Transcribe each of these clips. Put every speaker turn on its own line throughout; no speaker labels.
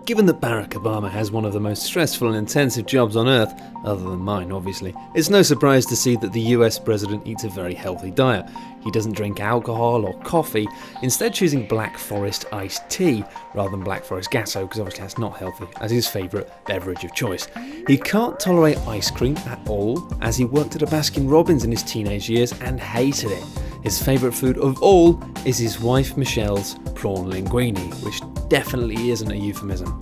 Given that Barack Obama has one of the most stressful and intensive jobs on earth, other than mine obviously, it's no surprise to see that the US president eats a very healthy diet. He doesn't drink alcohol or coffee, instead choosing Black Forest iced tea rather than Black Forest Gasso, because obviously that's not healthy, as his favourite beverage of choice. He can't tolerate ice cream at all, as he worked at a Baskin Robbins in his teenage years and hated it. His favourite food of all is his wife Michelle's prawn linguine, which definitely isn't a euphemism.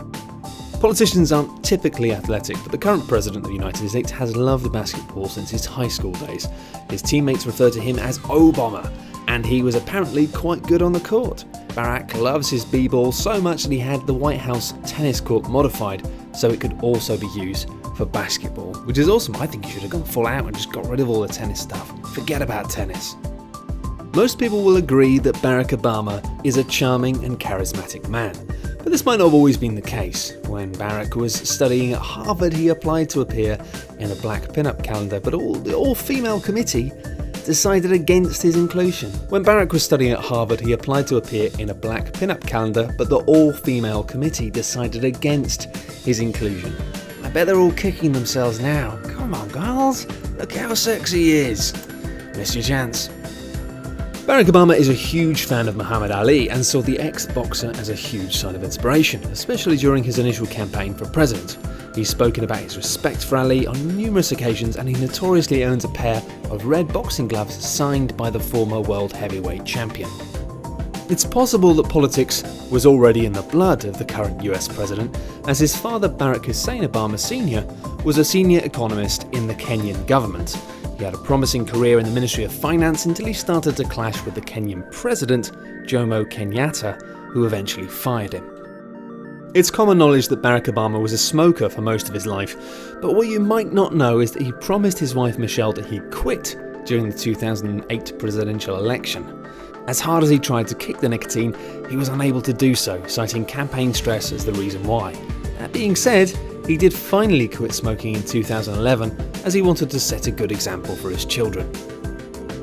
Politicians aren't typically athletic, but the current president of the United States has loved basketball since his high school days. His teammates refer to him as Obama, and he was apparently quite good on the court. Barack loves his b-ball so much that he had the White House tennis court modified so it could also be used for basketball, which is awesome. I think he should have gone full out and just got rid of all the tennis stuff. Forget about tennis. Most people will agree that Barack Obama is a charming and charismatic man, but this might not have always been the case. When Barack was studying at Harvard, he applied to appear in a black pin-up calendar, but the all-female committee decided against his inclusion. When Barack was studying at Harvard, he applied to appear in a black pin-up calendar, but the all-female committee decided against his inclusion. I bet they're all kicking themselves now. Come on, girls, look how sexy he is. Miss your chance. Barack Obama is a huge fan of Muhammad Ali and saw the ex-boxer as a huge sign of inspiration, especially during his initial campaign for president. He's spoken about his respect for Ali on numerous occasions, and he notoriously owns a pair of red boxing gloves signed by the former world heavyweight champion. It's possible that politics was already in the blood of the current US president, as his father Barack Hussein Obama Sr. was a senior economist in the Kenyan government. He had a promising career in the Ministry of Finance until he started to clash with the Kenyan president, Jomo Kenyatta, who eventually fired him. It's common knowledge that Barack Obama was a smoker for most of his life, but what you might not know is that he promised his wife Michelle that he'd quit during the 2008 presidential election. As hard as he tried to kick the nicotine, he was unable to do so, citing campaign stress as the reason why. That being said, he did finally quit smoking in 2011 as he wanted to set a good example for his children.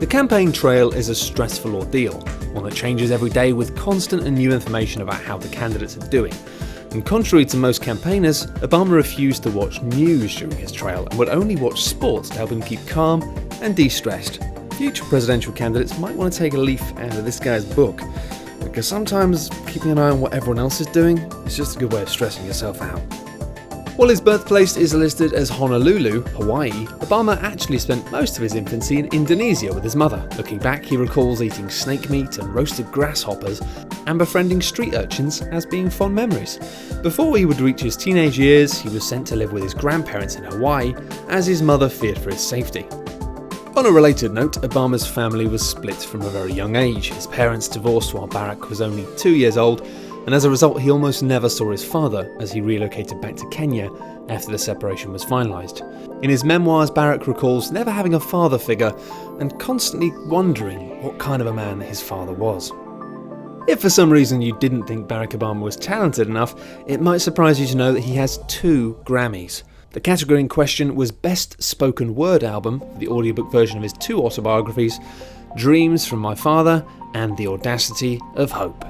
The campaign trail is a stressful ordeal, one that changes every day with constant and new information about how the candidates are doing. And contrary to most campaigners, Obama refused to watch news during his trail and would only watch sports to help him keep calm and de-stressed. Future presidential candidates might want to take a leaf out of this guy's book, because sometimes keeping an eye on what everyone else is doing is just a good way of stressing yourself out. While his birthplace is listed as Honolulu, Hawaii, Obama actually spent most of his infancy in Indonesia with his mother. Looking back, he recalls eating snake meat and roasted grasshoppers and befriending street urchins as being fond memories. Before he would reach his teenage years, he was sent to live with his grandparents in Hawaii as his mother feared for his safety. On a related note, Obama's family was split from a very young age. His parents divorced while Barack was only 2 years old, and as a result he almost never saw his father as he relocated back to Kenya after the separation was finalised. In his memoirs, Barack recalls never having a father figure and constantly wondering what kind of a man his father was. If for some reason you didn't think Barack Obama was talented enough, it might surprise you to know that he has 2 Grammys. The category in question was Best Spoken Word Album, the audiobook version of his 2 autobiographies, Dreams from My Father and The Audacity of Hope.